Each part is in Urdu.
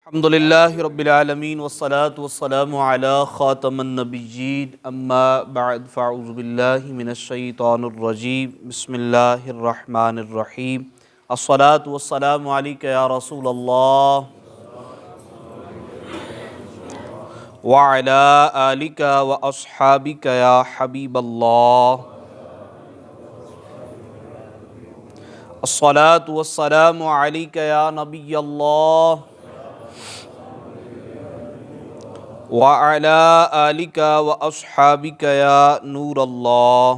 الحمدللہ رب العالمین والصلاة والسلام علی خاتم النبیین اما بعد فاعوذ باللہ من الشیطان الرجیم بسم اللہ الرحمن الرحیم الصلاة والسلام علیک یا رسول اللہ وعلی آلک واصحابک یا حبیب اللہ الصلاة والسلام علیک یا نبی اللہ وَعَلَىٰ آلِكَ وَأَصْحَابِكَ يَا نُورَ اللَّهِ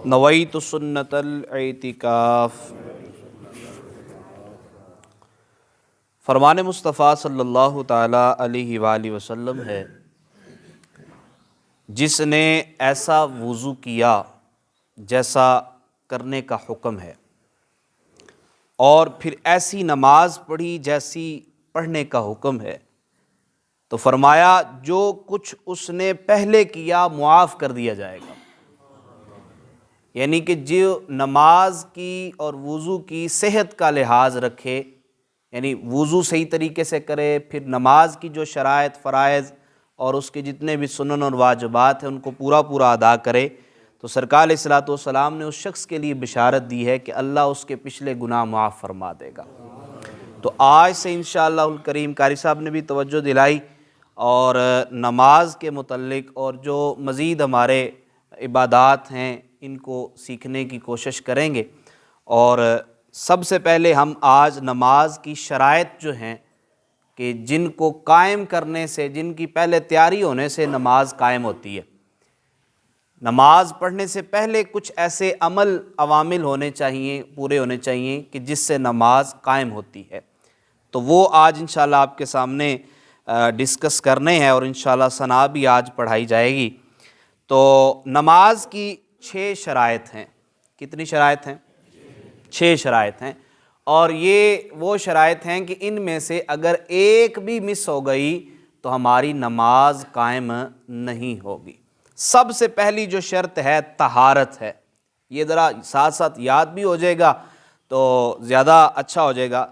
نویت سنت الاعتکاف۔ فرمان مصطفیٰ صلی اللہ تعالیٰ علیہ وآلہ وسلم ہے، جس نے ایسا وضو کیا جیسا کرنے کا حکم ہے اور پھر ایسی نماز پڑھی جیسی پڑھنے کا حکم ہے، تو فرمایا جو کچھ اس نے پہلے کیا معاف کر دیا جائے گا۔ یعنی کہ جو نماز کی اور وضو کی صحت کا لحاظ رکھے، یعنی وضو صحیح طریقے سے کرے، پھر نماز کی جو شرائط فرائض اور اس کے جتنے بھی سنن اور واجبات ہیں ان کو پورا ادا کرے، تو سرکار علیہ الصلوۃ والسلام نے اس شخص کے لیے بشارت دی ہے کہ اللہ اس کے پچھلے گناہ معاف فرما دے گا۔ تو آج سے انشاءاللہ الکریم قاری صاحب نے بھی توجہ دلائی اور نماز کے متعلق اور جو مزید ہمارے عبادات ہیں ان کو سیکھنے کی کوشش کریں گے۔ اور سب سے پہلے ہم آج نماز کی شرائط جو ہیں کہ جن کو قائم کرنے سے، جن کی پہلے تیاری ہونے سے نماز قائم ہوتی ہے، نماز پڑھنے سے پہلے کچھ ایسے عوامل ہونے چاہیے، پورے ہونے چاہیے کہ جس سے نماز قائم ہوتی ہے، تو وہ آج انشاءاللہ آپ کے سامنے ڈسکس کرنے ہیں اور انشاءاللہ ثنا بھی آج پڑھائی جائے گی۔ تو نماز کی 6 شرائط ہیں۔ کتنی شرائط ہیں؟ 6 شرائط ہیں، اور یہ وہ شرائط ہیں کہ ان میں سے اگر ایک بھی مس ہو گئی تو ہماری نماز قائم نہیں ہوگی۔ سب سے پہلی جو شرط ہے طہارت ہے، یہ ذرا ساتھ ساتھ یاد بھی ہو جائے گا تو زیادہ اچھا ہو جائے گا۔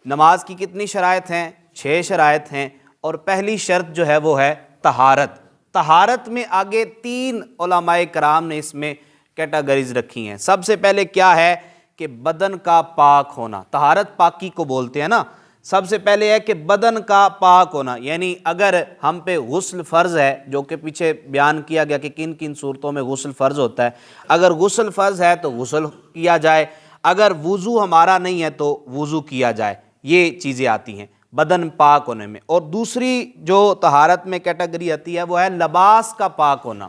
نماز کی کتنی شرائط ہیں؟ 6 شرائط ہیں، اور پہلی شرط جو ہے وہ ہے طہارت۔ طہارت میں آگے 3 علماء کرام نے اس میں کیٹاگریز رکھی ہیں۔ سب سے پہلے کیا ہے کہ بدن کا پاک ہونا، طہارت پاکی کو بولتے ہیں نا۔ سب سے پہلے ہے کہ بدن کا پاک ہونا، یعنی اگر ہم پہ غسل فرض ہے، جو کہ پیچھے بیان کیا گیا کہ کن کن صورتوں میں غسل فرض ہوتا ہے، اگر غسل فرض ہے تو غسل کیا جائے، اگر وضو ہمارا نہیں ہے تو وضو کیا جائے، یہ چیزیں آتی ہیں بدن پاک ہونے میں۔ اور دوسری جو طہارت میں کیٹیگری آتی ہے وہ ہے لباس کا پاک ہونا۔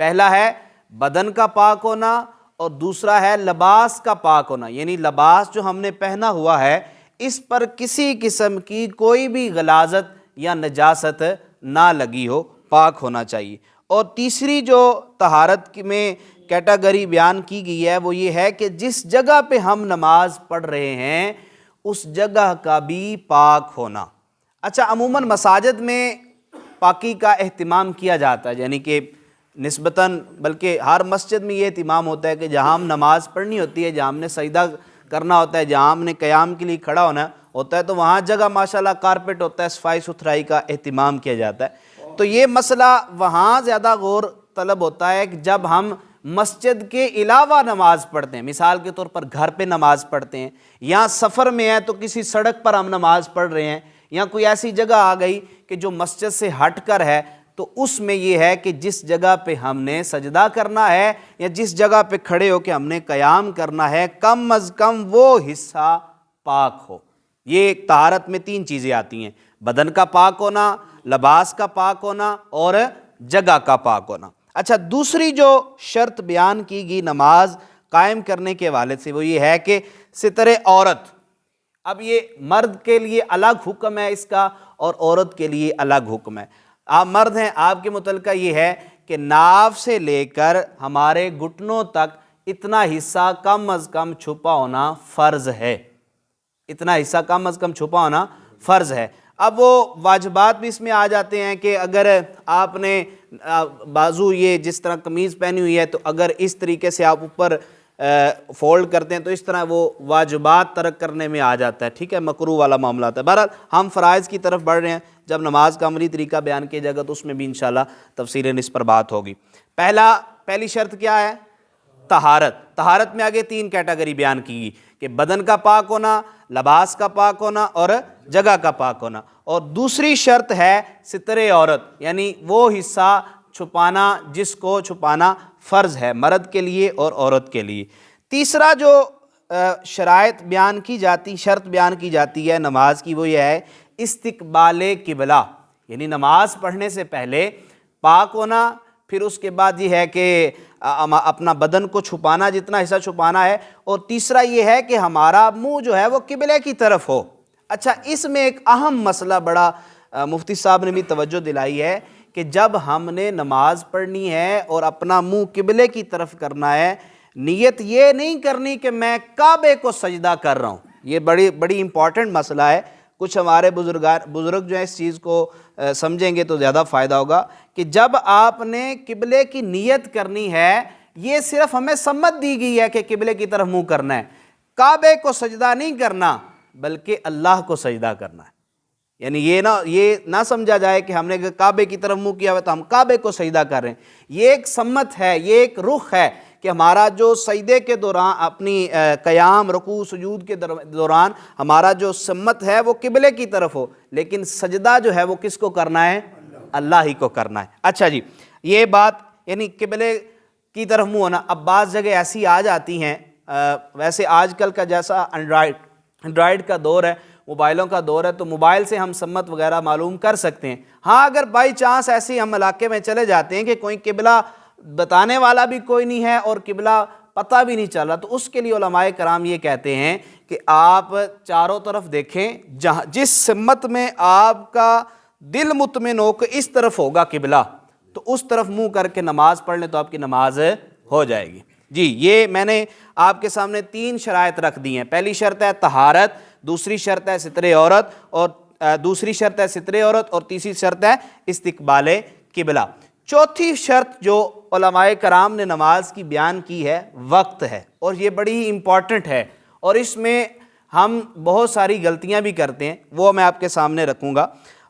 پہلا ہے بدن کا پاک ہونا اور دوسرا ہے لباس کا پاک ہونا، یعنی لباس جو ہم نے پہنا ہوا ہے اس پر کسی قسم کی کوئی بھی غلاظت یا نجاست نہ لگی ہو، پاک ہونا چاہیے۔ اور تیسری جو طہارت میں کیٹیگری بیان کی گئی ہے وہ یہ ہے کہ جس جگہ پہ ہم نماز پڑھ رہے ہیں اس جگہ کا بھی پاک ہونا۔ اچھا، عموماً مساجد میں پاکی کا اہتمام کیا جاتا ہے، یعنی کہ نسبتاً بلکہ ہر مسجد میں یہ اہتمام ہوتا ہے کہ جہاں ہم نماز پڑھنی ہوتی ہے، جہاں ہم نے سجدہ کرنا ہوتا ہے، جہاں ہم نے قیام کے لیے کھڑا ہونا ہوتا ہے، تو وہاں جگہ ماشاءاللہ کارپیٹ ہوتا ہے، صفائی ستھرائی کا اہتمام کیا جاتا ہے۔ تو یہ مسئلہ وہاں زیادہ غور طلب ہوتا ہے کہ جب ہم مسجد کے علاوہ نماز پڑھتے ہیں، مثال کے طور پر گھر پہ نماز پڑھتے ہیں، یا سفر میں ہیں تو کسی سڑک پر ہم نماز پڑھ رہے ہیں، یا کوئی ایسی جگہ آ گئی کہ جو مسجد سے ہٹ کر ہے، تو اس میں یہ ہے کہ جس جگہ پہ ہم نے سجدہ کرنا ہے یا جس جگہ پہ کھڑے ہو کے ہم نے قیام کرنا ہے، کم از کم وہ حصہ پاک ہو۔ یہ طہارت میں 3 چیزیں آتی ہیں، بدن کا پاک ہونا، لباس کا پاک ہونا اور جگہ کا پاک ہونا۔ اچھا، دوسری جو شرط بیان کی گئی نماز قائم کرنے کے حوالے سے وہ یہ ہے کہ ستر عورت۔ اب یہ مرد کے لیے الگ حکم ہے اس کا اور عورت کے لیے الگ حکم ہے۔ آپ مرد ہیں، آپ کے متعلقہ یہ ہے کہ ناف سے لے کر ہمارے گھٹنوں تک اتنا حصہ کم از کم چھپا ہونا فرض ہے، اتنا حصہ کم از کم چھپا ہونا فرض ہے۔ اب وہ واجبات بھی اس میں آ جاتے ہیں کہ اگر آپ نے بازو یہ جس طرح قمیض پہنی ہوئی ہے تو اگر اس طریقے سے آپ اوپر فولڈ کرتے ہیں تو اس طرح وہ واجبات ترک کرنے میں آ جاتا ہے، ٹھیک ہے، مکروہ والا معاملہ ہوتا ہے۔ بہرحال ہم فرائض کی طرف بڑھ رہے ہیں، جب نماز کا عملی طریقہ بیان کیا جائے گا تو اس میں بھی انشاءاللہ تفصیلاً اس پر بات ہوگی۔ پہلی شرط کیا ہے؟ طہارت۔ طہارت میں آگے 3 کیٹیگری بیان کی گئی کہ بدن کا پاک ہونا، لباس کا پاک ہونا اور جگہ کا پاک ہونا، اور دوسری شرط ہے ستر عورت، یعنی وہ حصہ چھپانا جس کو چھپانا فرض ہے مرد کے لیے اور عورت کے لیے۔ تیسرا جو شرط بیان کی جاتی ہے نماز کی، وہ یہ ہے استقبال قبلہ، یعنی نماز پڑھنے سے پہلے پاک ہونا، پھر اس کے بعد یہ ہے کہ اپنا بدن کو چھپانا جتنا حصہ چھپانا ہے، اور تیسرا یہ ہے کہ ہمارا منہ جو ہے وہ قبلے کی طرف ہو۔ اچھا، اس میں ایک اہم مسئلہ بڑا مفتی صاحب نے بھی توجہ دلائی ہے کہ جب ہم نے نماز پڑھنی ہے اور اپنا منہ قبلے کی طرف کرنا ہے، نیت یہ نہیں کرنی کہ میں کعبے کو سجدہ کر رہا ہوں۔ یہ بڑی امپورٹنٹ مسئلہ ہے، کچھ ہمارے بزرگ جو ہیں اس چیز کو سمجھیں گے تو زیادہ فائدہ ہوگا کہ جب آپ نے قبلے کی نیت کرنی ہے، یہ صرف ہمیں سمت دی گئی ہے کہ قبلے کی طرف منہ کرنا ہے، کعبے کو سجدہ نہیں کرنا بلکہ اللہ کو سجدہ کرنا ہے۔ یعنی یہ نہ سمجھا جائے کہ ہم نے کعبے کی طرف منہ کیا ہوا تو ہم کعبے کو سجدہ کر رہے ہیں۔ یہ ایک سمت ہے، یہ ایک رخ ہے کہ ہمارا جو سجدے کے دوران، اپنی قیام رکوع سجود کے دوران ہمارا جو سمت ہے وہ قبلے کی طرف ہو، لیکن سجدہ جو ہے وہ کس کو کرنا ہے؟ اللہ ہی کو کرنا ہے۔ اچھا جی، یہ بات یعنی قبلے کی طرف منہ ہونا۔ اب بعض جگہ ایسی آ جاتی ہیں، ویسے آج کل کا جیسا اینڈرائڈ کا دور ہے، موبائلوں کا دور ہے، تو موبائل سے ہم سمت وغیرہ معلوم کر سکتے ہیں۔ ہاں، اگر بائی چانس ایسی ہم علاقے میں چلے جاتے ہیں کہ کوئی قبلہ بتانے والا بھی کوئی نہیں ہے اور قبلہ پتہ بھی نہیں چل رہا، تو اس کے لیے علماء کرام یہ کہتے ہیں کہ آپ چاروں طرف دیکھیں، جس سمت میں آپ کا دل مطمئن ہو کہ اس طرف ہوگا قبلہ، تو اس طرف منہ کر کے نماز پڑھ لیں تو آپ کی نماز ہو جائے گی۔ جی، یہ میں نے آپ کے سامنے 3 شرائط رکھ دی ہیں۔ پہلی شرط ہے طہارت، دوسری شرط ہے ستر عورت، اور تیسری شرط ہے استقبال قبلہ۔ چوتھی شرط جو علماء کرام نے نماز کی بیان کی ہے وقت ہے، اور یہ بڑی ہی امپورٹنٹ ہے، اور اس میں ہم بہت ساری غلطیاں بھی کرتے ہیں، وہ میں آپ کے سامنے رکھوں گا۔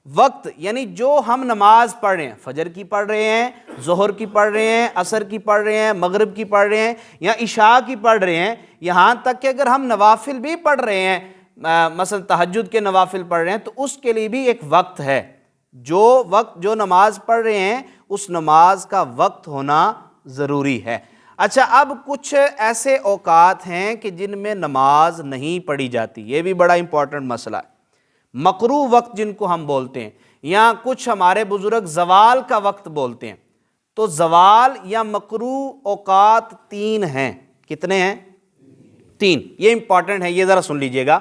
وقت یعنی جو ہم نماز پڑھ رہے ہیں، فجر کی پڑھ رہے ہیں، ظہر کی پڑھ رہے ہیں، عصر کی پڑھ رہے ہیں، مغرب کی پڑھ رہے ہیں یا عشاء کی پڑھ رہے ہیں، یہاں تک کہ اگر ہم نوافل بھی پڑھ رہے ہیں، مثلا تہجد کے نوافل پڑھ رہے ہیں، تو اس کے لیے بھی ایک وقت ہے۔ جو نماز پڑھ رہے ہیں اس نماز کا وقت ہونا ضروری ہے۔ اچھا، اب کچھ ایسے اوقات ہیں کہ جن میں نماز نہیں پڑھی جاتی، یہ بھی بڑا امپورٹنٹ مسئلہ ہے۔ مکروہ وقت جن کو ہم بولتے ہیں، یا کچھ ہمارے بزرگ زوال کا وقت بولتے ہیں، تو زوال یا مکروہ اوقات 3 ہیں۔ کتنے ہیں؟ 3۔ یہ امپورٹنٹ ہے، یہ ذرا سن لیجئے گا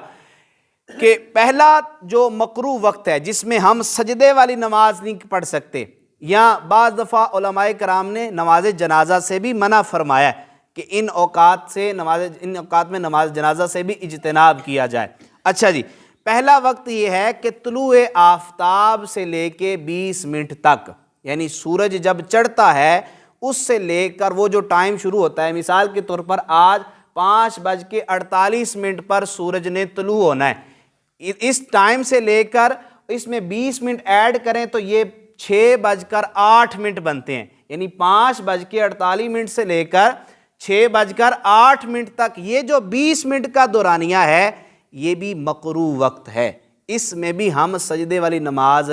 کہ پہلا جو مکروہ وقت ہے جس میں ہم سجدے والی نماز نہیں پڑھ سکتے، یا بعض دفعہ علماء کرام نے نماز جنازہ سے بھی منع فرمایا ہے کہ ان اوقات میں نماز جنازہ سے بھی اجتناب کیا جائے۔ اچھا جی، پہلا وقت یہ ہے کہ طلوع آفتاب سے لے کے 20 منٹ تک، یعنی سورج جب چڑھتا ہے اس سے لے کر وہ جو ٹائم شروع ہوتا ہے، مثال کے طور پر آج 5:48 پر سورج نے طلوع ہونا ہے، اس ٹائم سے لے کر اس میں 20 منٹ ایڈ کریں تو یہ 6:08 بنتے ہیں، یعنی 5:48 سے لے کر 6:08 تک یہ جو 20 منٹ کا دورانیہ ہے یہ بھی مکروہ وقت ہے، اس میں بھی ہم سجدے والی نماز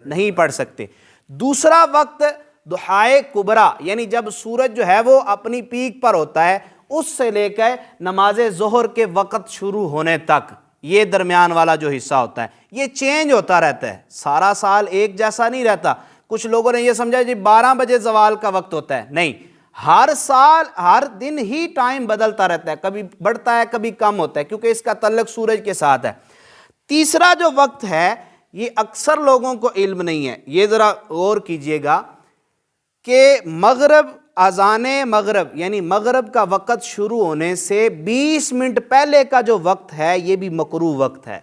نہیں پڑھ سکتے۔ دوسرا وقت ضحائے کبریٰ، یعنی جب سورج جو ہے وہ اپنی پیک پر ہوتا ہے اس سے لے کر نماز ظہر کے وقت شروع ہونے تک، یہ درمیان والا جو حصہ ہوتا ہے یہ چینج ہوتا رہتا ہے، سارا سال ایک جیسا نہیں رہتا۔ کچھ لوگوں نے یہ سمجھا جی 12 بجے زوال کا وقت ہوتا ہے، نہیں، ہر سال ہر دن ہی ٹائم بدلتا رہتا ہے، کبھی بڑھتا ہے کبھی کم ہوتا ہے، کیونکہ اس کا تعلق سورج کے ساتھ ہے۔ تیسرا جو وقت ہے یہ اکثر لوگوں کو علم نہیں ہے، یہ ذرا غور کیجئے گا کہ اذان مغرب یعنی مغرب کا وقت شروع ہونے سے 20 منٹ پہلے کا جو وقت ہے یہ بھی مکروہ وقت ہے۔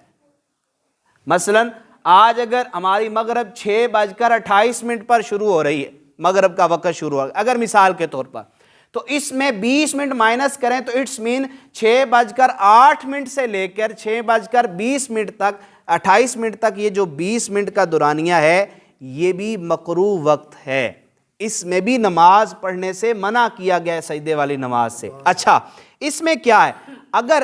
مثلا آج اگر ہماری مغرب 6:28 پر شروع ہو رہی ہے، مغرب کا وقت شروع ہو، اگر مثال کے طور پر، تو اس میں 20 منٹ مائنس کریں تو اٹس مین 6:08 سے لے کر 6:20 تک 28 منٹ تک یہ جو 20 منٹ کا دورانیہ ہے یہ بھی مکروہ وقت ہے، اس میں بھی نماز پڑھنے سے منع کیا گیا ہے سجدے والی نماز سے۔ اچھا اس میں کیا ہے، اگر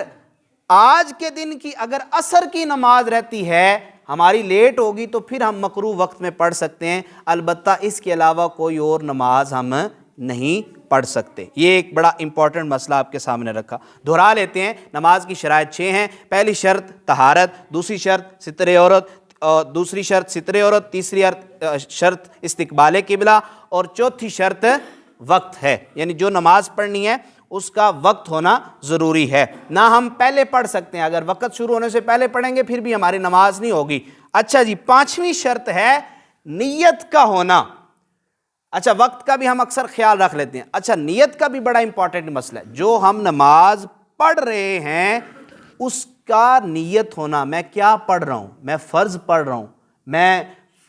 آج کے دن کی اگر عصر کی نماز رہتی ہے ہماری لیٹ ہوگی تو پھر ہم مکروہ وقت میں پڑھ سکتے ہیں، البتہ اس کے علاوہ کوئی اور نماز ہم نہیں پڑھ سکتے۔ یہ ایک بڑا امپورٹنٹ مسئلہ آپ کے سامنے رکھا، دہرا لیتے ہیں۔ نماز کی شرائط 6 ہیں۔ پہلی شرط طہارت، دوسری شرط ستر عورت، دوسری شرط ستر عورت، تیسری شرط استقبال قبلہ، اور چوتھی شرط وقت ہے، یعنی جو نماز پڑھنی ہے اس کا وقت ہونا ضروری ہے۔ نہ ہم پہلے پڑھ سکتے ہیں، اگر وقت شروع ہونے سے پہلے پڑھیں گے پھر بھی ہماری نماز نہیں ہوگی۔ اچھا جی، 5ویں شرط ہے نیت کا ہونا۔ اچھا وقت کا بھی ہم اکثر خیال رکھ لیتے ہیں، اچھا نیت کا بھی بڑا امپورٹنٹ مسئلہ ہے۔ جو ہم نماز پڑھ رہے ہیں اس کا نیت ہونا، میں کیا پڑھ رہا ہوں، میں فرض پڑھ رہا ہوں، میں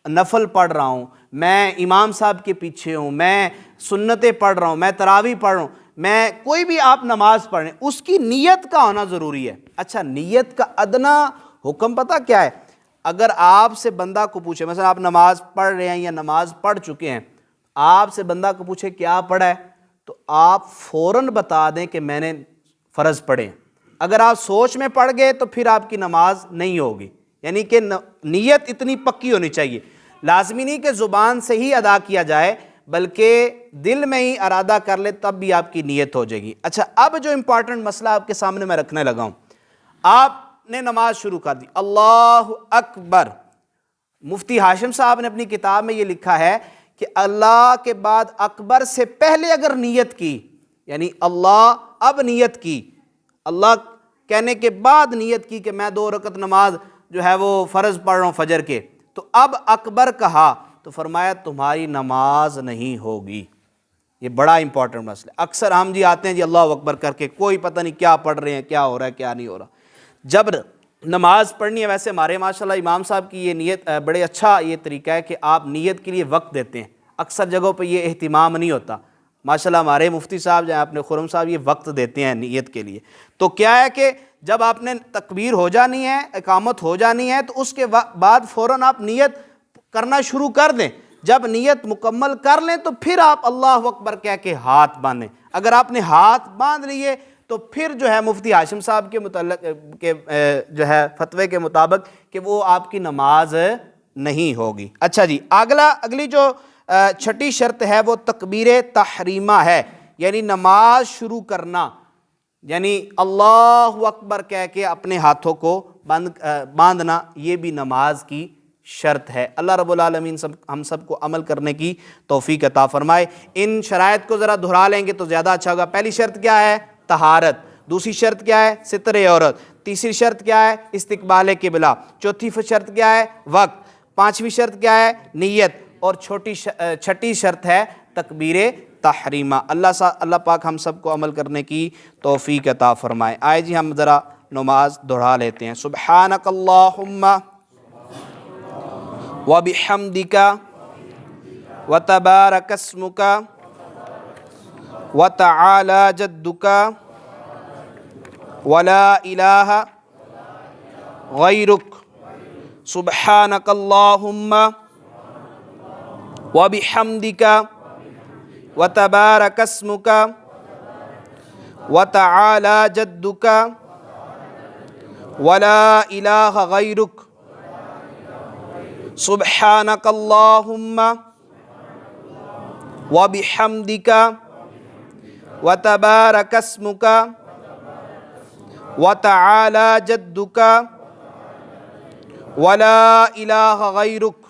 نفل پڑھ رہا ہوں، میں امام صاحب کے پیچھے ہوں، میں سنتیں پڑھ رہا ہوں، میں تراویح پڑھ رہا ہوں، میں کوئی بھی آپ نماز پڑھ رہے ہیں اس کی نیت کا ہونا ضروری ہے۔ اچھا نیت کا ادنا حکم پتہ کیا ہے، اگر آپ سے بندہ کو پوچھے، مثلا آپ نماز پڑھ رہے ہیں یا نماز پڑھ چکے ہیں، آپ سے بندہ کو پوچھے کیا پڑھا ہے تو آپ فوراً بتا دیں کہ میں نے فرض پڑھے ہیں۔ اگر آپ سوچ میں پڑھ گئے تو پھر آپ کی نماز نہیں ہوگی، یعنی کہ نیت اتنی پکی ہونی چاہیے، لازمی نہیں کہ زبان سے ہی ادا کیا جائے بلکہ دل میں ہی ارادہ کر لے تب بھی آپ کی نیت ہو جائے گی۔ اچھا اب جو امپورٹنٹ مسئلہ آپ کے سامنے میں رکھنے لگا ہوں، آپ نے نماز شروع کر دی، اللہ اکبر، مفتی ہاشم صاحب نے اپنی کتاب میں یہ لکھا ہے کہ اللہ کے بعد اکبر سے پہلے اگر نیت کی، یعنی اللہ اب نیت کی، اللہ کہنے کے بعد نیت کی کہ میں 2 رکعت نماز جو ہے وہ فرض پڑھ رہا ہوں فجر کے، تو اب اکبر کہا تو فرمایا تمہاری نماز نہیں ہوگی۔ یہ بڑا امپورٹنٹ مسئلہ ہے، اکثر ہم جی آتے ہیں جی اللہ اکبر کر کے، کوئی پتہ نہیں کیا پڑھ رہے ہیں، کیا ہو رہا ہے کیا نہیں ہو رہا۔ جب نماز پڑھنی ہے، ویسے ہمارے ماشاءاللہ امام صاحب کی یہ نیت بڑے اچھا یہ طریقہ ہے کہ آپ نیت کے لیے وقت دیتے ہیں، اکثر جگہوں پہ یہ اہتمام نہیں ہوتا۔ ماشاءاللہ ہمارے مفتی صاحب جہاں اپنے خرم صاحب یہ وقت دیتے ہیں نیت کے لیے۔ تو کیا ہے کہ جب آپ نے تکبیر ہو جانی ہے، اقامت ہو جانی ہے، تو اس کے بعد فوراً آپ نیت کرنا شروع کر دیں۔ جب نیت مکمل کر لیں تو پھر آپ اللہ اکبر کہہ کے ہاتھ باندھیں۔ اگر آپ نے ہاتھ باندھ لیے تو پھر جو ہے مفتی ہاشم صاحب کے متعلق کے جو ہے فتوے کے مطابق کہ وہ آپ کی نماز نہیں ہوگی۔ اچھا جی، اگلی جو 6ٹھی شرط ہے وہ تکبیر تحریمہ ہے، یعنی نماز شروع کرنا، یعنی اللہ اکبر کہہ کے اپنے ہاتھوں کو باندھنا، یہ بھی نماز کی شرط ہے۔ اللہ رب العالمین ہم سب کو عمل کرنے کی توفیق عطا فرمائے۔ ان شرائط کو ذرا دہرا لیں گے تو زیادہ اچھا ہوگا۔ پہلی شرط کیا ہے؟ طہارت۔ دوسری شرط کیا ہے؟ ستر عورت۔ تیسری شرط کیا ہے؟ استقبال قبلہ۔ چوتھی شرط کیا ہے؟ وقت۔ 5ویں شرط کیا ہے؟ نیت۔ اور 6ٹھی شرط ہے تکبیر تحریمہ۔ اللہ پاک ہم سب کو عمل کرنے کی توفیق عطا فرمائے۔ آئے جی ہم ذرا نماز دہرا لیتے ہیں۔ سبحانک اللہم وبحمدک وتبارک اسمک وتعالی جدک ولا الہ غیرک سبحانک اللہم وبحمدک وتبارک اسمک وتعالی جدک ولا الہ غیرک سبحانک اللہم وبحمدک وتبارک اسمک وتعالی جدک ولا الہ غیرک